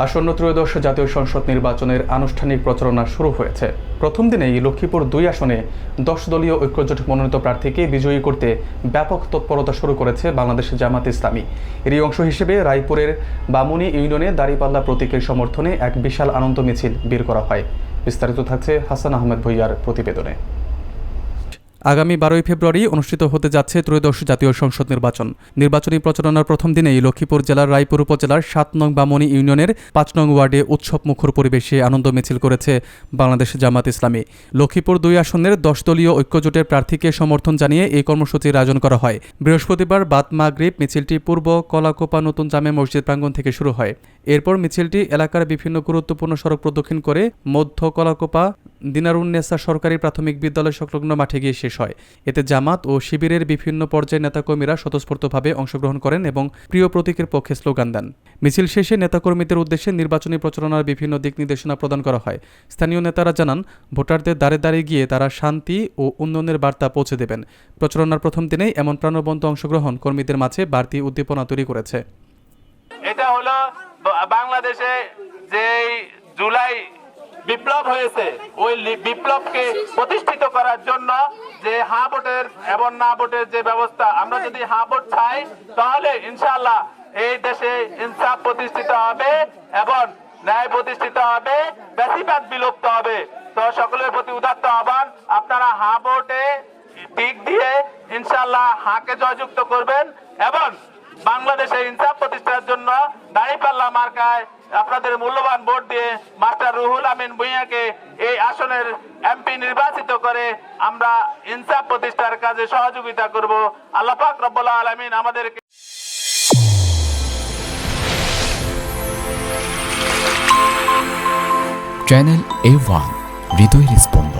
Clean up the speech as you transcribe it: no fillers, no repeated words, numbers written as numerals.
আসন্ন ত্রয়োদশ জাতীয় সংসদ নির্বাচনের আনুষ্ঠানিক প্রচারণা শুরু হয়েছে। প্রথম দিনেই লক্ষ্মীপুর ২ আসনে ১০ দলীয় ঐক্যজোট মনোনীত প্রার্থীকে বিজয়ী করতে ব্যাপক তৎপরতা শুরু করেছে বাংলাদেশ জামাত ইসলামী। এরই অংশ হিসেবে রায়পুরের বামুনি ইউনিয়নে দাঁড়িপাল্লা প্রতীকের সমর্থনে এক বিশাল আনন্দ মিছিল বের করা হয়। বিস্তারিত থাকছে হাসান আহমেদ ভূঁইয়ার প্রতিবেদনে। আগামী ১২ ফেব্রুয়ারি অনুষ্ঠিত হতে যাচ্ছে ত্রয়োদশ জাতীয় সংসদ নির্বাচন। নির্বাচনী প্রচারণার প্রথম দিনেই লক্ষ্মীপুর জেলার রায়পুর উপজেলার ৭ নং বামুনি ইউনিয়নের ৫ নং ওয়ার্ডে উৎসব মুখর পরিবেশে আনন্দ মিছিল করেছে বাংলাদেশ জামাত ইসলামী। লক্ষ্মীপুর ২ আসনের ১০ দলীয় ঐক্যজোটের প্রার্থীকে সমর্থন জানিয়ে এই কর্মসূচির আয়োজন করা হয়। বৃহস্পতিবার বাদ মাগরিব মিছিলটি পূর্ব কলাকোপা নতুন জামে মসজিদ প্রাঙ্গণ থেকে শুরু হয়। এরপর মিছিলটি এলাকার বিভিন্ন গুরুত্বপূর্ণ সড়ক প্রদক্ষিণ করে মধ্য কলাকোপা দিনারুন্নেসা সরকারি প্রাথমিক বিদ্যালয় সংলগ্ন মাঠে গিয়ে শেষ হয়। এতে জামাত ও শিবিরের বিভিন্ন পর্যায়ের নেতাকর্মীরা স্বতঃস্ফূর্তভাবে অংশগ্রহণ করেন এবং প্রিয় প্রতীকের পক্ষে স্লোগান দেন। মিছিল শেষে নেতাকর্মীদের উদ্দেশ্যে নির্বাচনী প্রচারণার বিভিন্ন দিক নির্দেশনা প্রদান করা হয়। স্থানীয় নেতারা জানান, ভোটারদের দ্বারে দ্বারে গিয়ে তারা শান্তি ও উন্নয়নের বার্তা পৌঁছে দেবেন। প্রচারণার প্রথম দিনেই এমন প্রাণবন্ত অংশগ্রহণ কর্মীদের মাঝে বাড়তি উদ্দীপনা তৈরি করেছে। এটা হলো বাংলাদেশে যে জুলাই বিপ্লব হয়েছে, ওই বিপ্লবকে প্রতিষ্ঠিত করার জন্য যে হ্যাঁ ভোটের এবং না ভোটের যে ব্যবস্থা, আমরা যদি হ্যাঁ ভোট চাই তাহলে ইনশাআল্লাহ এই দেশে ইনসাফ প্রতিষ্ঠিত হবে এবং ন্যায় প্রতিষ্ঠিত হবে, বেশিরভাগ বিলুপ্ত হবে। তো সকলের প্রতি উদাত্ত আহ্বান, আপনারা হ্যাঁ ভোটে টিক দিয়ে ইনশাআল্লাহ হাঁকে জয়যুক্ত করবেন এবং বাংলাদেশে ইনসাফ প্রতিষ্ঠার জন্য দাঁড়িপাল্লা মার্কায় আপনাদের মূল্যবান ভোট দিয়ে মাস্টার রুহুল আমিন ভূঁইয়াকে এই আসনের এমপি নির্বাচিত করে আমরা ইনসাফ প্রতিষ্ঠার কাজে সহযোগিতা করব। আল্লাহ পাক রব্বুল আলামিন আমাদেরকে চ্যানেল A1 হৃদয়ের স্পন্দন।